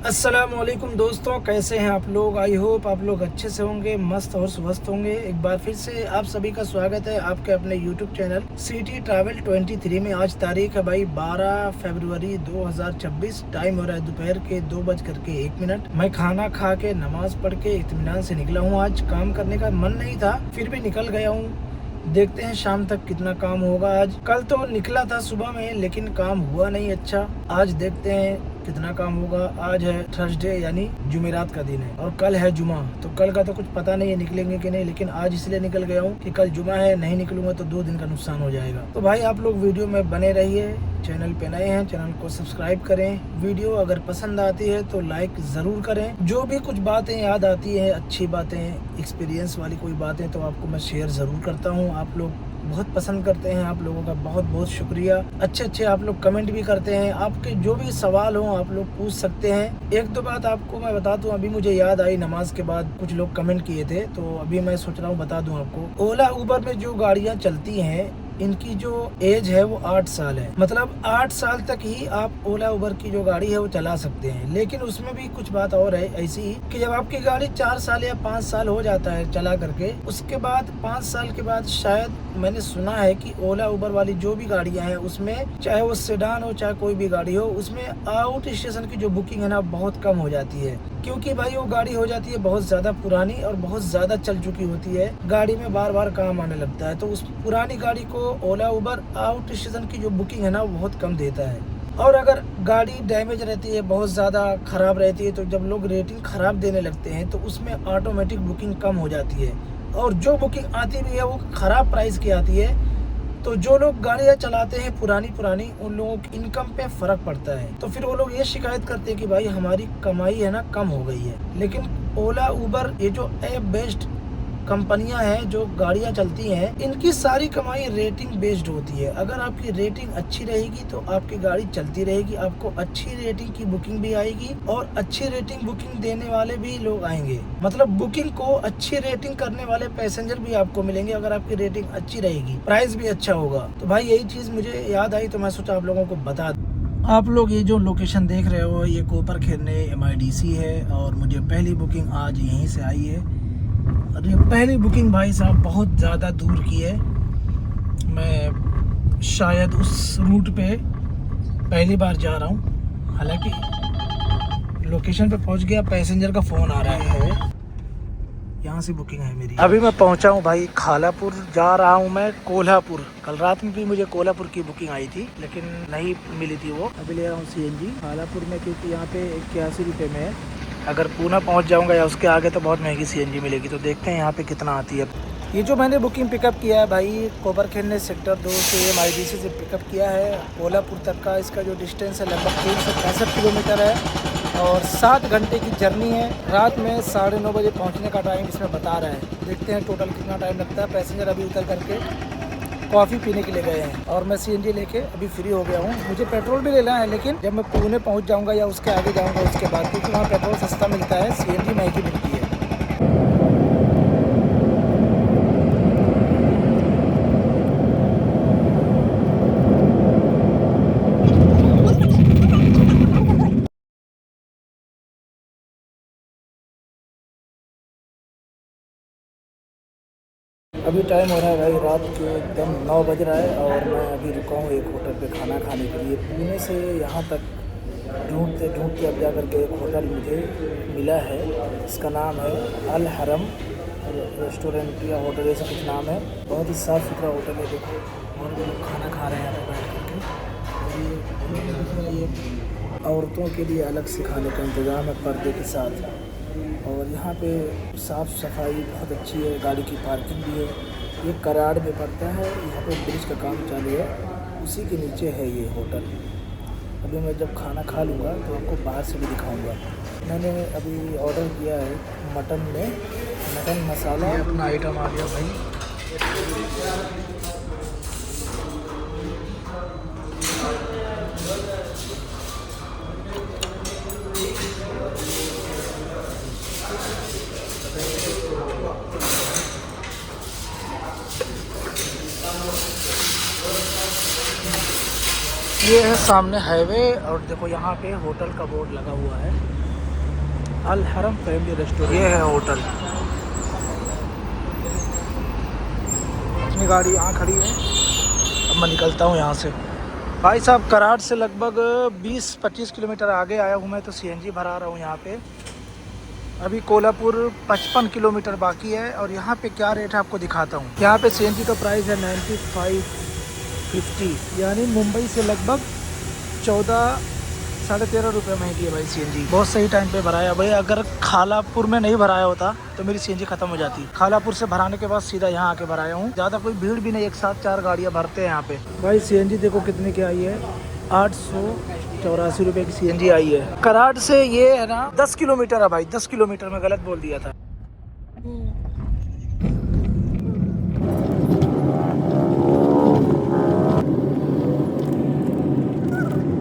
अस्सलामुअलैकुम दोस्तों, कैसे हैं आप लोग। आई होप आप लोग अच्छे से होंगे, मस्त और स्वस्थ होंगे। एक बार फिर से आप सभी का स्वागत है आपके अपने यूट्यूब चैनल सिटी ट्रैवल 23 में। आज तारीख है भाई 12 फरवरी 2026। टाइम हो रहा है दोपहर के 2:01। मैं खाना खा के नमाज पढ़ के इत्मीनान से निकला हूँ। आज काम करने का मन नहीं था, फिर भी निकल गया हूँ। देखते हैं शाम तक कितना काम होगा। आज कल तो निकला था सुबह में, लेकिन काम हुआ नहीं अच्छा। आज देखते हैं कितना काम होगा। आज है थर्सडे यानी जुमेरात का दिन है और कल है जुमा। तो कल का तो कुछ पता नहीं है निकलेंगे कि नहीं, लेकिन आज इसलिए निकल गया हूँ कि कल जुमा है, नहीं निकलूंगा तो 2 दिन का नुकसान हो जाएगा। तो भाई आप लोग वीडियो में बने रहिए। चैनल पे नए हैं, चैनल को सब्सक्राइब करें। वीडियो अगर पसंद आती है तो लाइक जरूर करें। जो भी कुछ बातें याद आती है, अच्छी बातें, एक्सपीरियंस वाली कोई बातें, तो आपको मैं शेयर जरूर करता हूँ। आप लोग बहुत पसंद करते हैं, आप लोगों का बहुत बहुत शुक्रिया। अच्छे आप लोग कमेंट भी करते हैं। आपके जो भी सवाल हो आप लोग पूछ सकते हैं। एक दो बात आपको मैं बता दूं, अभी मुझे याद आई नमाज के बाद कुछ लोग कमेंट किए थे, तो अभी मैं सोच रहा हूँ बता दूं आपको। ओला उबर में जो गाड़ियाँ चलती हैं, इनकी जो एज है वो 8 साल है। मतलब 8 साल तक ही आप ओला उबर की जो गाड़ी है वो चला सकते हैं। लेकिन उसमें भी कुछ बात और है ऐसी कि जब आपकी गाड़ी 4 साल या 5 साल हो जाता है चला करके, उसके बाद 5 साल के बाद शायद मैंने सुना है कि ओला उबर वाली जो भी गाड़ियां हैं उसमें, चाहे वो सेडान हो चाहे कोई भी गाड़ी हो, उसमें आउट स्टेशन की जो बुकिंग है ना बहुत कम हो जाती है। क्योंकि भाई वो गाड़ी हो जाती है बहुत ज्यादा पुरानी और बहुत ज्यादा चल चुकी होती है। गाड़ी में बार बार काम आने लगता है, तो उस पुरानी गाड़ी को ओला उबर आउट स्टेशन की जो बुकिंग है ना वो बहुत कम देता है। और अगर गाड़ी डैमेज रहती है, बहुत ज़्यादा ख़राब रहती है, तो जब लोग रेटिंग ख़राब देने लगते हैं तो उसमें ऑटोमेटिक बुकिंग कम हो जाती है। और जो बुकिंग आती भी है वो ख़राब प्राइस की आती है। तो जो लोग गाड़ियाँ चलाते हैं पुरानी उन लोगों की इनकम पे फ़र्क पड़ता है। तो फिर वो लोग ये शिकायत करते हैं कि भाई हमारी कमाई है ना कम हो गई है। लेकिन ओला उबर ये जो ऐप बेस्ड कंपनियां हैं जो गाड़ियां चलती हैं, इनकी सारी कमाई रेटिंग बेस्ड होती है। अगर आपकी रेटिंग अच्छी रहेगी तो आपकी गाड़ी चलती रहेगी, आपको अच्छी रेटिंग की बुकिंग भी आएगी और अच्छी रेटिंग बुकिंग देने वाले भी लोग आएंगे। मतलब बुकिंग को अच्छी रेटिंग करने वाले पैसेंजर भी आपको मिलेंगे अगर आपकी रेटिंग अच्छी रहेगी, प्राइस भी अच्छा होगा। तो भाई यही चीज मुझे याद आई तो मैं सोचा आप लोगों को बता दूं। आप लोग ये जो लोकेशन देख रहे हो ये कोपर खेरने MIDC है और मुझे पहली बुकिंग आज यहीं से आई है। और ये पहली बुकिंग भाई साहब बहुत ज़्यादा दूर की है। मैं शायद उस रूट पे पहली बार जा रहा हूँ। हालांकि लोकेशन पे पहुँच गया, पैसेंजर का फ़ोन आ रहा है। यहाँ से बुकिंग है मेरी। अभी मैं पहुँचा हूँ भाई खालापुर, जा रहा हूँ मैं कोल्हापुर। कल रात में भी मुझे कोल्हापुर की बुकिंग आई थी लेकिन नहीं मिली थी वो। अभी ले रहा हूँ CNG खालापुर में, क्योंकि यहाँ पे 81 रुपये में है। अगर पूना पहुंच जाऊंगा या उसके आगे तो बहुत महंगी CNG मिलेगी। तो देखते हैं यहाँ पे कितना आती है। ये जो मैंने बुकिंग पिकअप किया है भाई, कोपर खेरने सेक्टर 2 से MIDC से पिकअप किया है कोल्हापुर तक का। इसका जो डिस्टेंस है लगभग 365 किलोमीटर है और 7 घंटे की जर्नी है। रात में 9:30 बजे पहुँचने का टाइम इसमें बता रहा है। देखते हैं टोटल कितना टाइम लगता है। पैसेंजर अभी उतर करके कॉफ़ी पीने के लिए गए हैं और मैं CNG लेके अभी फ्री हो गया हूँ। मुझे पेट्रोल भी लेना है, लेकिन जब मैं पुणे पहुँच जाऊँगा या उसके आगे जाऊँगा उसके बाद, क्योंकि वहाँ पेट्रोल सस्ता मिलता है, CNG महंगी मिलती है। अभी टाइम हो रहा है भाई रात के एकदम 9 बज रहा है और मैं अभी रुका हूँ एक होटल पे खाना खाने के लिए। पुणे से यहाँ तक ढूंढते अब जा करके एक होटल मुझे मिला है। इसका नाम है अल हरम रेस्टोरेंट या होटल, ऐसा कुछ नाम है। बहुत ही साफ़ सुथरा होटल है। देखो और भी लोग खाना खा रहे हैं यहाँ पर बैठ करके। ये औरतों के लिए अलग से खाने का इंतज़ाम है पर्दे के साथ। और यहाँ पे साफ़ सफाई बहुत अच्छी है, गाड़ी की पार्किंग भी है। ये कराड़ में पड़ता है, यहाँ पे ब्रिज का काम चालू है, उसी के नीचे है ये होटल। अभी मैं जब खाना खा लूँगा तो आपको बाहर से भी दिखाऊंगा। मैंने अभी ऑर्डर किया है मटन मसाला। ये अपना आइटम आ गया भाई। ये है सामने हाईवे और देखो यहाँ पे होटल का बोर्ड लगा हुआ है। अल हरम फैमिली रेस्टोरेंट, ये है होटल। अपनी गाड़ी यहाँ खड़ी है, अब मैं निकलता हूँ यहाँ से। भाई साहब कराड़ से लगभग 20-25 किलोमीटर आगे आया हूँ मैं, तो सीएनजी भरा रहा हूँ यहाँ पे। अभी कोल्हापुर 55 किलोमीटर बाकी है, और यहाँ पे क्या रेट है आपको दिखाता हूँ। यहाँ पे सीएनजी का प्राइस है 95.50, यानी मुंबई से लगभग 14-13.5 रुपये महंगी है भाई सीएनजी। बहुत सही टाइम पे भराया भाई। अगर खालापुर में नहीं भराया होता तो मेरी सीएनजी खत्म हो जाती। खालापुर से भराने के बाद सीधा यहाँ आके भराया हूँ। ज़्यादा कोई भीड़ भी नहीं, एक साथ 4 गाड़ियाँ भरते हैं यहाँ पे। भाई सीएनजी देखो कितने की आई है, 884 रुपये की सीएनजी आई है। कराड़ से ये है ना 10 किलोमीटर है भाई, 10 किलोमीटर में गलत बोल दिया था।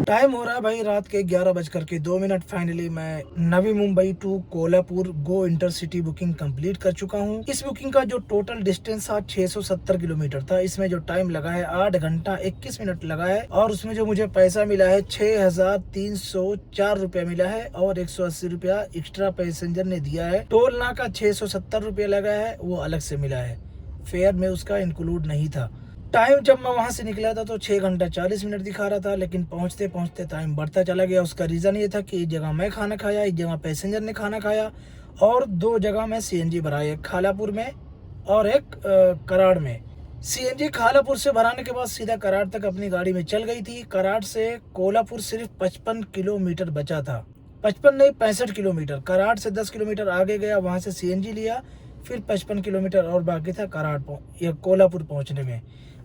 टाइम हो रहा है भाई रात के 11:02। फाइनली मैं Navi Mumbai to Kolhapur go intercity booking complete कर चुका हूं। इस बुकिंग का जो टोटल डिस्टेंस था 670 किलोमीटर था। इसमें जो टाइम लगा है 8 घंटा 21 मिनट लगा है, और उसमें जो मुझे पैसा मिला है 6,304 रुपया मिला है, और 180 रुपया एक्स्ट्रा पैसेंजर ने दिया है। टोल नाका 670 रुपया लगा है, वो अलग से मिला है, फेयर में उसका इंक्लूड नहीं था। टाइम जब मैं वहां से निकला था तो 6 घंटा 40 मिनट दिखा रहा था, लेकिन पहुंचते पहुंचते टाइम बढ़ता चला गया। उसका रीज़न ये था कि एक जगह मैं खाना खाया, एक जगह पैसेंजर ने खाना खाया, और 2 जगह मैं सीएनजी भराया, एक खालापुर में और एक कराड़ में। सीएनजी खालापुर से भराने के बाद सीधा कराड़ तक अपनी गाड़ी में चल गई थी। कराड़ से कोल्हापुर सिर्फ 55 किलोमीटर बचा था, 55 नहीं 65 किलोमीटर। कराड़ से 10 किलोमीटर आगे गया, वहाँ से सीएनजी लिया, फिर 55 किलोमीटर और बाकी था कराड़ या कोल्हापुर पहुँचने में।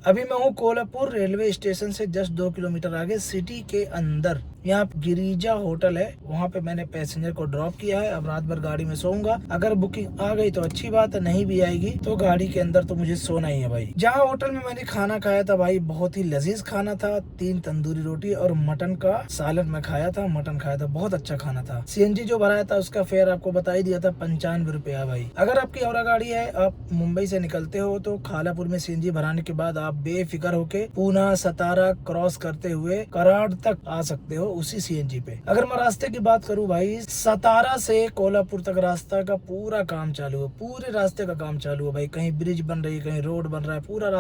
अभी मैं हूँ कोल्हापुर रेलवे स्टेशन से जस्ट 2 किलोमीटर आगे सिटी के अंदर। यहाँ गिरिजा होटल है, वहाँ पे मैंने पैसेंजर को ड्रॉप किया है। अब रात भर गाड़ी में सोऊंगा। अगर बुकिंग आ गई तो अच्छी बात है, नहीं भी आएगी तो गाड़ी के अंदर तो मुझे सोना ही है भाई। जहाँ होटल में मैंने खाना खाया था भाई, बहुत ही लजीज खाना था। 3 तंदूरी रोटी और मटन का सालन में खाया था, मटन खाया था, बहुत अच्छा खाना था। सीएनजी जो भराया था उसका फेयर आपको बता ही दिया था, 95 रुपया भाई। अगर आपकी और गाड़ी है, आप मुंबई से निकलते हो तो खालापुर में सीएनजी भराने के बाद आप बेफिक्र होके पूना सतारा क्रॉस करते हुए कराड़ तक आ सकते हो उसी सीएनजी पे। अगर मैं रास्ते की बात करूं भाई, सतारा से कोल्हापुर तक रास्ता का पूरा काम चालू है, पूरे रास्ते का काम चालू है भाई। कहीं ब्रिज बन रही है, कहीं रोड बन रहा है, पूरे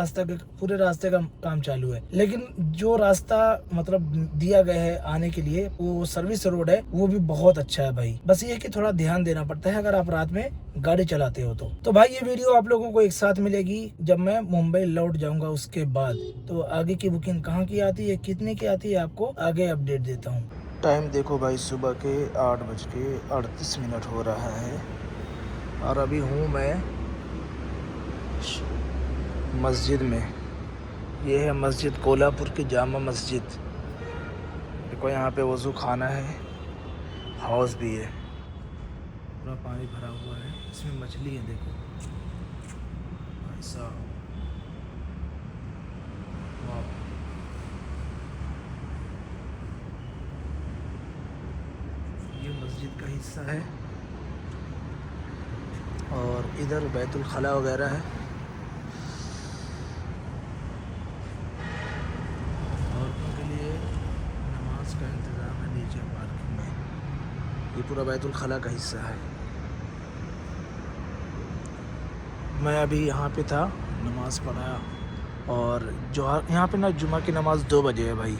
रास्ते का काम चालू है। लेकिन जो रास्ता मतलब दिया गया है आने के लिए, वो सर्विस रोड है, वो भी बहुत अच्छा है भाई। बस ये कि थोड़ा ध्यान देना पड़ता है अगर आप रात में गाड़ी चलाते हो तो भाई ये वीडियो आप लोगों को एक साथ मिलेगी जब मैं मुंबई लौट जाऊंगा उसके बाद। तो आगे की बुकिंग कहाँ की आती है, कितने की आती है, आपको आगे अपडेट देता हूँ। टाइम देखो भाई, सुबह के 8:38 हो रहा है, और अभी हूँ मैं मस्जिद में। ये है मस्जिद कोल्हापुर की जामा मस्जिद। देखो यहाँ पे वज़ू खाना है, हाउस भी है, पूरा पानी भरा हुआ है, इसमें मछली है। देखो भाई साहब, ये मस्जिद का हिस्सा है, और इधर बैतुल खला वगैरह है, औरतों के लिए नमाज का इंतज़ाम है नीचे पार्किंग में। ये पूरा बैतुल खला का हिस्सा है। मैं अभी यहाँ पे था, नमाज पढ़ा, और जो यहाँ पे ना जुमा की नमाज़ 2 बजे है भाई।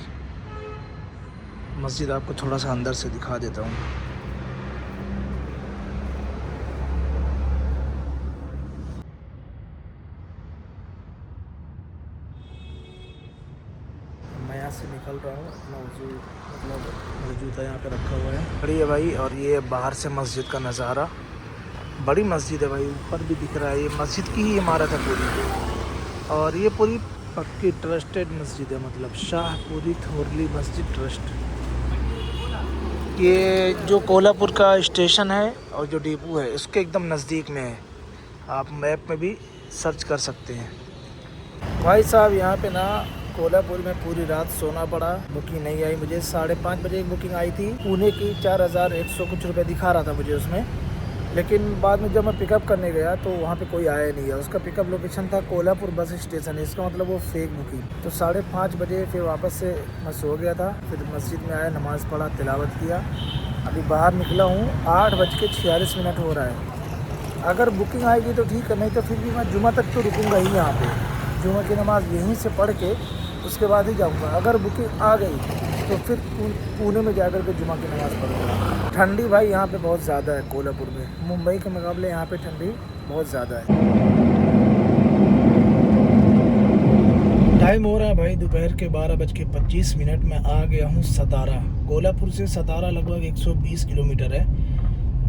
मस्जिद आपको थोड़ा सा अंदर से दिखा देता हूँ। मैं यहाँ से निकल रहा हूँ, अपना वज़ू मतलब मेरा जूता यहाँ पे रखा हुआ है, खड़ी है भाई। और ये बाहर से मस्जिद का नज़ारा, बड़ी मस्जिद है भाई, ऊपर भी दिख रहा है। ये मस्जिद की ही इमारत है पूरी, और ये पूरी पक्की ट्रस्टेड मस्जिद है, मतलब शाहपुरी थोरली मस्जिद ट्रस्ट। ये जो कोल्हापुर का स्टेशन है और जो डिपो है उसके एकदम नज़दीक में है, आप मैप में भी सर्च कर सकते हैं। भाई साहब यहाँ पे ना कोल्हापुर में पूरी रात सोना पड़ा, बुकिंग नहीं आई मुझे। 5:30 बजे एक बुकिंग आई थी पुणे की, 4,100 कुछ रुपये दिखा रहा था मुझे उसमें, लेकिन बाद में जब मैं पिकअप करने गया तो वहाँ पे कोई आया नहीं है। उसका पिकअप लोकेशन था कोल्हापुर बस स्टेशन, इसका मतलब वो फेक बुकिंग। तो 5:30 बजे फिर वापस से मैं सो गया था, फिर मस्जिद में आया, नमाज़ पढ़ा, तिलावत किया, अभी बाहर निकला हूँ, 8:46 हो रहा है। अगर बुकिंग आएगी तो ठीक है, नहीं तो फिर भी मैं जुमा तक तो रुकूंगा ही यहाँ पे। जुमा की नमाज़ यहीं से पढ़ के उसके बाद ही जाऊँगा। अगर बुकिंग आ गई तो फिर पुणे में जाकर के जुमा की नमाज़ पढ़ूंगा। ठंडी भाई यहाँ पे बहुत ज़्यादा है कोल्हापुर में, मुंबई के मुकाबले यहाँ पे ठंडी बहुत ज़्यादा है। टाइम हो रहा है भाई दोपहर के 12:25 में आ गया हूँ सतारा। कोल्हापुर से सतारा लगभग 120 किलोमीटर है।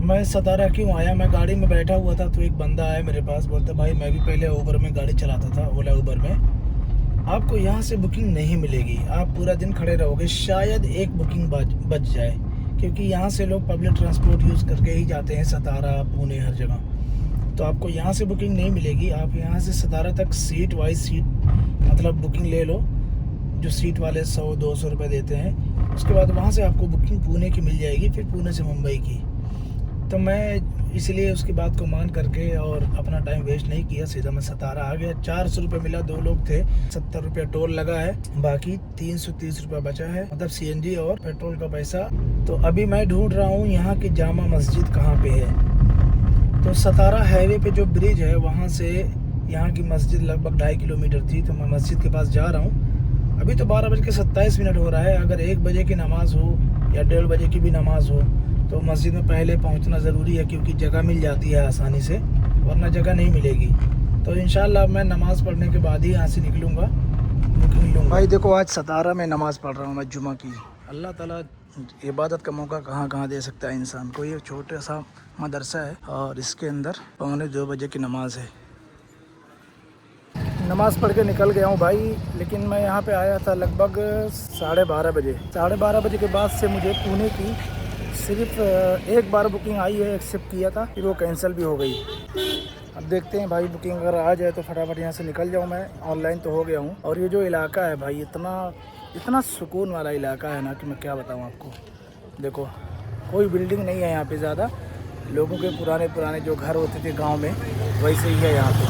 मैं सतारा क्यों आया, मैं गाड़ी में बैठा हुआ था तो एक बंदा आया मेरे पास, बोलता भाई मैं भी पहले ऊबर में गाड़ी चलाता था, ओला ऊबर में, आपको यहाँ से बुकिंग नहीं मिलेगी, आप पूरा दिन खड़े रहोगे, शायद एक बुकिंग बच जाए, क्योंकि यहाँ से लोग पब्लिक ट्रांसपोर्ट यूज़ करके ही जाते हैं सतारा पुणे हर जगह। तो आपको यहाँ से बुकिंग नहीं मिलेगी। आप यहाँ से सतारा तक सीट वाइज सीट मतलब बुकिंग ले लो, जो सीट वाले 100-200 रुपये देते हैं। उसके बाद वहाँ से आपको बुकिंग पुणे की मिल जाएगी, फिर पुणे से मुंबई की। तो मैं इसलिए उसकी बात को मान करके और अपना टाइम वेस्ट नहीं किया, सीधा मैं सतारा आ गया। 400 रुपये मिला, 2 लोग थे, 70 रुपये टोल लगा है, बाकी 330 रुपये बचा है, मतलब CNG और पेट्रोल का पैसा। तो अभी मैं ढूंढ रहा हूँ यहाँ की जामा मस्जिद कहाँ पे है। तो सतारा हाईवे पे जो ब्रिज है वहाँ से यहाँ की मस्जिद लगभग 2.5 किलोमीटर थी, तो मैं मस्जिद के पास जा रहा हूँ। अभी तो 12:27 हो रहा है। अगर 1 बजे की नमाज़ हो या 1:30 बजे की भी नमाज़ हो तो मस्जिद में पहले पहुंचना ज़रूरी है, क्योंकि जगह मिल जाती है आसानी से, वरना जगह नहीं मिलेगी। तो इंशाल्लाह मैं नमाज़ पढ़ने के बाद ही यहाँ से निकलूँगा, बुकिंग लूँगा। भाई देखो, आज सतारा में नमाज़ पढ़ रहा हूँ मैं जुमा की। अल्लाह ताला इबादत का मौका कहाँ कहाँ दे सकता है इंसान को। ये छोटा सा मदरसा है और इसके अंदर 2:45 बजे की नमाज़ है। नमाज़ पढ़ के निकल गया हूँ भाई, लेकिन मैं यहाँ पे आया था लगभग 12:30 बजे। 12:30 बजे के बाद से मुझे पुणे की सिर्फ एक बार बुकिंग आई है, एक्सेप्ट किया था, फिर वो कैंसिल भी हो गई। अब देखते हैं भाई, बुकिंग अगर आ जाए तो फटाफट यहाँ से निकल जाऊँ मैं। ऑनलाइन तो हो गया हूँ। और ये जो इलाका है भाई, इतना सुकून वाला इलाका है ना कि मैं क्या बताऊँ आपको। देखो, कोई बिल्डिंग नहीं है यहाँ पे ज़्यादा, लोगों के पुराने जो घर होते थे गाँव में, वैसे ही है यहाँ पे।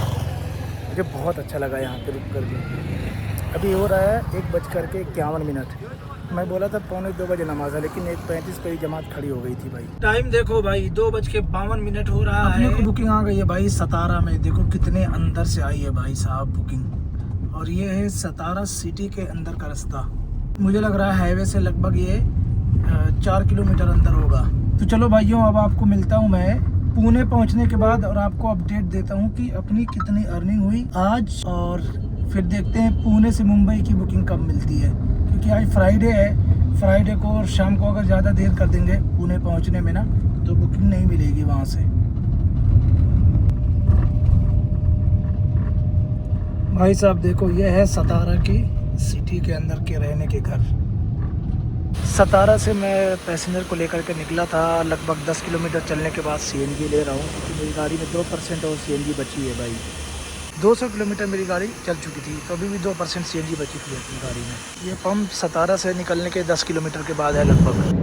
मुझे बहुत अच्छा लगा यहाँ पे रुक कर के। अभी हो रहा है 1:51। मैं बोला था 1:45 बजे नमाज है, लेकिन 1:35 पे ही जमात खड़ी हो गई थी भाई। टाइम देखो भाई, 2:52 हो रहा है। अपने को बुकिंग आ गई है भाई सतारा में। देखो कितने अंदर से आई है भाई साहब बुकिंग। और ये है सतारा सिटी के अंदर का रास्ता। मुझे लग रहा है हाईवे से लगभग ये 4 किलोमीटर अंदर होगा। तो चलो भाइयों, अब आपको मिलता हूँ मैं पुणे पहुँचने के बाद और आपको अपडेट देता हूँ कि अपनी कितनी अर्निंग हुई आज, और फिर देखते हैं पुणे से मुंबई की बुकिंग कब मिलती है, क्योंकि आज फ्राइडे है। फ्राइडे को और शाम को अगर ज़्यादा देर कर देंगे पुणे पहुंचने में ना, तो बुकिंग नहीं मिलेगी वहां से। भाई साहब देखो, ये है सतारा की सिटी के अंदर के रहने के घर। सतारा से मैं पैसेंजर को लेकर के निकला था। लगभग 10 किलोमीटर चलने के बाद CNG ले रहा हूँ, क्योंकि मेरी गाड़ी में 2% और CNG बची है भाई। 200 किलोमीटर मेरी गाड़ी चल चुकी थी, तो अभी भी 2% CNG बची थी अपनी गाड़ी में। ये पंप सतारा से निकलने के 10 किलोमीटर के बाद है लगभग।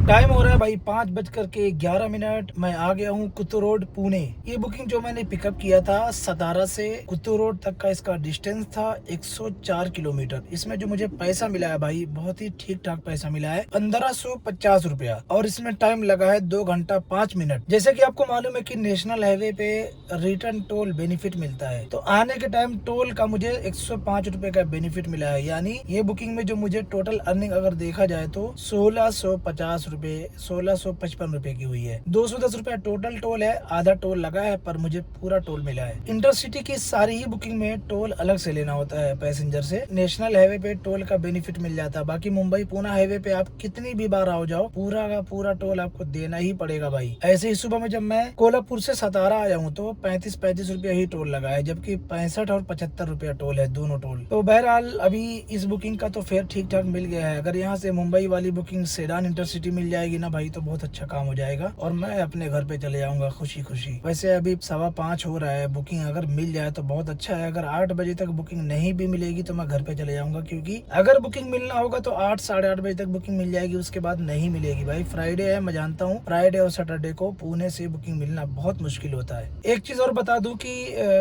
टाइम हो रहा है भाई 5:11। मैं आ गया हूँ कुतु रोड पुणे। ये बुकिंग जो मैंने पिकअप किया था सतारा से कुतु रोड तक का, इसका डिस्टेंस था 104 किलोमीटर। इसमें जो मुझे पैसा मिला है भाई, बहुत ही ठीक ठाक पैसा मिला है, 1550 रुपया। और इसमें टाइम लगा है 2 घंटा 5 मिनट। जैसे कि आपको मालूम है कि नेशनल हाईवे पे रिटर्न टोल बेनिफिट मिलता है, तो आने के टाइम टोल का मुझे 105 रुपए का बेनिफिट मिला है। यानी ये बुकिंग में जो मुझे टोटल अर्निंग अगर देखा जाए तो 1650 रुपए, 1655 रुपए की हुई है। 210 रुपया टोटल टोल है, आधा टोल लगा है, पर मुझे पूरा टोल मिला है। इंटरसिटी की सारी ही बुकिंग में टोल अलग से लेना होता है पैसेंजर से। नेशनल हाईवे पे टोल का बेनिफिट मिल जाता है। बाकी मुंबई पुणे हाईवे पे आप कितनी भी बार आओ जाओ, पूरा का पूरा टोल आपको देना ही पड़ेगा भाई। ऐसे ही सुबह में जब मैं कोल्हापुर से सतारा आया हूँ तो 35 रुपया ही टोल लगा है, जबकि 65 और 75 रुपया टोल है, दोनों टोल। तो बहरहाल अभी इस बुकिंग का तो फेयर ठीक ठाक मिल गया है। अगर यहाँ से मुंबई वाली बुकिंग सेडान इंटरसिटी मिल जाएगी ना भाई, गई तो बहुत अच्छा काम हो जाएगा और मैं अपने घर पे चले जाऊंगा खुशी खुशी। वैसे अभी 5:15 हो रहा है, बुकिंग अगर मिल जाए तो बहुत अच्छा है। अगर 8 बजे तक बुकिंग नहीं भी मिलेगी तो मैं घर पे चले जाऊंगा, क्योंकि अगर बुकिंग मिलना होगा तो 8 साढ़े 8 बजे तक बुकिंग मिल जाएगी, उसके बाद नहीं मिलेगी भाई। फ्राइडे है, मैं जानता हूँ फ्राइडे और सैटरडे को पुणे से बुकिंग मिलना बहुत मुश्किल होता है। एक चीज और बता दूं कि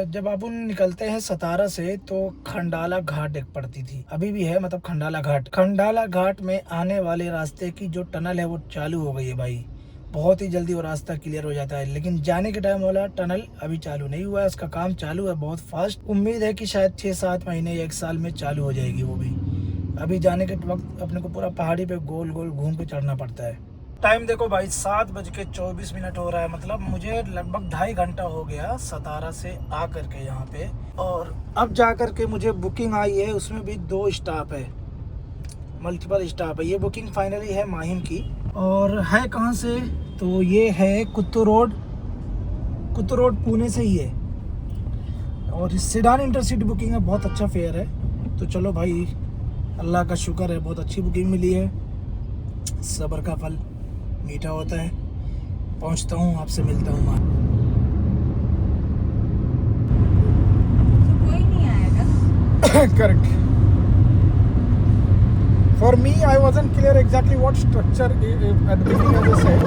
जब आप निकलते हैं सतारा से तो खंडाला घाट एक पड़ती थी, अभी भी है, मतलब खंडाला घाट में आने वाले रास्ते की जो टनल है वो चालू हो गई है भाई। बहुत ही जल्दी वो रास्ता क्लियर हो जाता है, लेकिन जाने के टाइम वाला टनल अभी चालू नहीं हुआ है, उसका काम चालू है बहुत फास्ट। उम्मीद है कि शायद 6-7 महीने या 1 साल में चालू हो जाएगी वो भी। अभी जाने के वक्त अपने को पूरा पहाड़ी पे गोल गोल घूम के चढ़ना पड़ता है। टाइम देखो भाई 7:24 हो रहा है, मतलब मुझे लगभग 2.5 घंटा हो गया सतारा से आ करके यहाँ पे। और अब जा करके मुझे बुकिंग आई है, उसमें भी 2 स्टॉप है, मल्टीपल स्टॉप है। ये बुकिंग फाइनली है माहिम की। और है कहाँ से, तो ये है कुत्तू रोड पुणे से ही है। और सीडान इंटरसिटी बुकिंग है, बहुत अच्छा फेयर है। तो चलो भाई, अल्लाह का शुक्र है, बहुत अच्छी बुकिंग मिली है। सब्र का फल मीठा होता है। पहुंचता हूँ, आपसे मिलता हूँ। तो कोई नहीं आएगा। Correct. For me, I wasn't clear exactly what structure at the beginning, as I said.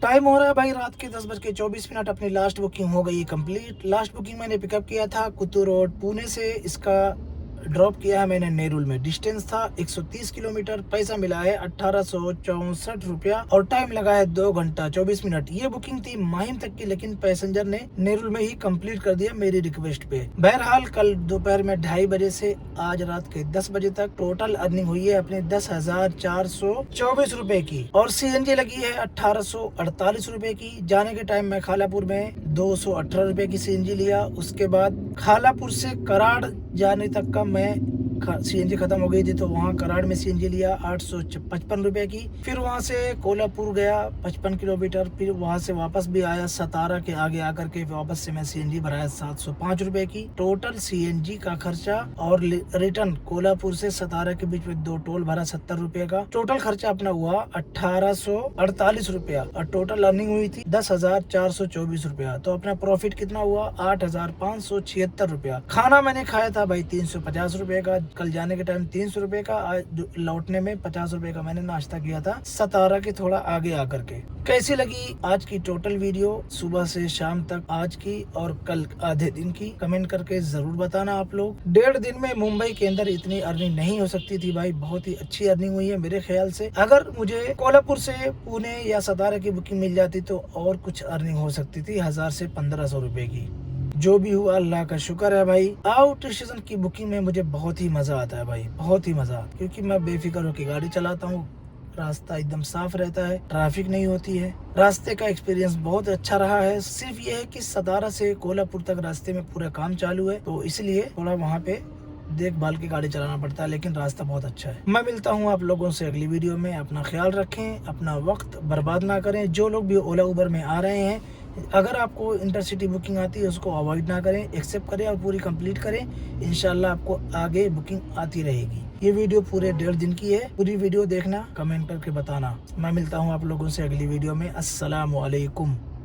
Time हो रहा है भाई रात के 10:24। अपनी लास्ट बुकिंग हो गई कंप्लीट। लास्ट बुकिंग मैंने पिकअप किया था कुत्तू रोड पुणे से, इसका ड्रॉप किया है मैंने नेरुल में। डिस्टेंस था 130 किलोमीटर। पैसा मिला है 1864 रुपया और टाइम लगा है 2 घंटा 24 मिनट। ये बुकिंग थी माहिम तक की, लेकिन पैसेंजर ने नेरुल में ही कंप्लीट कर दिया मेरी रिक्वेस्ट पे। बहरहाल कल दोपहर में 2:30 बजे से आज रात के 10 बजे तक टोटल अर्निंग हुई है अपने 10,424 रुपए की। और CNG लगी है 1848 रुपए की। जाने के टाइम मैं खालापुर में 218 रुपए की CNG लिया। उसके बाद खालापुर से कराड़ जाने तक का मैं CNG खत्म हो गई थी तो वहाँ कराड़ में CNG लिया 855 रुपए की। फिर वहाँ से कोल्हापुर गया 55 किलोमीटर। फिर वहाँ से वापस भी आया सतारा के आगे आकर के वापस से मैं CNG भराया 705 रुपए की। टोटल CNG का खर्चा और रिटर्न कोल्हापुर से सतारा के बीच में 2 टोल भरा 70 रुपए का। टोटल खर्चा अपना हुआ 1848 रुपया और टोटल अर्निंग हुई थी 10,424 रुपया। तो अपना प्रॉफिट कितना हुआ 8,576 रुपया। खाना मैंने खाया था भाई 350 रुपए का। कल जाने के टाइम 300 रुपए का, आज लौटने में 50 रुपए का मैंने नाश्ता किया था सतारा के थोड़ा आगे आकर के। कैसी लगी आज की टोटल वीडियो सुबह से शाम तक, आज की और कल आधे दिन की, कमेंट करके जरूर बताना आप लोग। 1.5 दिन में मुंबई के अंदर इतनी अर्निंग नहीं हो सकती थी भाई, बहुत ही अच्छी अर्निंग हुई है मेरे ख्याल से। अगर मुझे कोल्हापुर से पुणे या सतारा की बुकिंग मिल जाती तो और कुछ अर्निंग हो सकती थी 1000 से 1500 रुपए की। जो भी हुआ अल्लाह का शुक्र है भाई। आउट स्टेशन की बुकिंग में मुझे बहुत ही मजा आता है भाई, बहुत ही मजा, क्योंकि मैं बेफिक्र होकर गाड़ी चलाता हूँ। रास्ता एकदम साफ रहता है, ट्रैफिक नहीं होती है। रास्ते का एक्सपीरियंस बहुत अच्छा रहा है। सिर्फ ये है कि सतारा से कोल्हापुर तक रास्ते में पूरा काम चालू है, तो इसलिए थोड़ा वहाँ पे देखभाल की गाड़ी चलाना पड़ता है, लेकिन रास्ता बहुत अच्छा है। मैं मिलता हूँ आप लोगों से अगली वीडियो में। अपना ख्याल रखें, अपना वक्त बर्बाद ना करें। जो लोग भी ओला उबर में आ रहे हैं, अगर आपको इंटरसिटी बुकिंग आती है उसको अवॉइड ना करें, एक्सेप्ट करें और पूरी कंप्लीट करें। इंशाल्लाह आपको आगे बुकिंग आती रहेगी। ये वीडियो पूरे 1.5 दिन की है। पूरी वीडियो देखना, कमेंट करके बताना। मैं मिलता हूँ आप लोगों से अगली वीडियो में। अस्सलाम वालेकुम।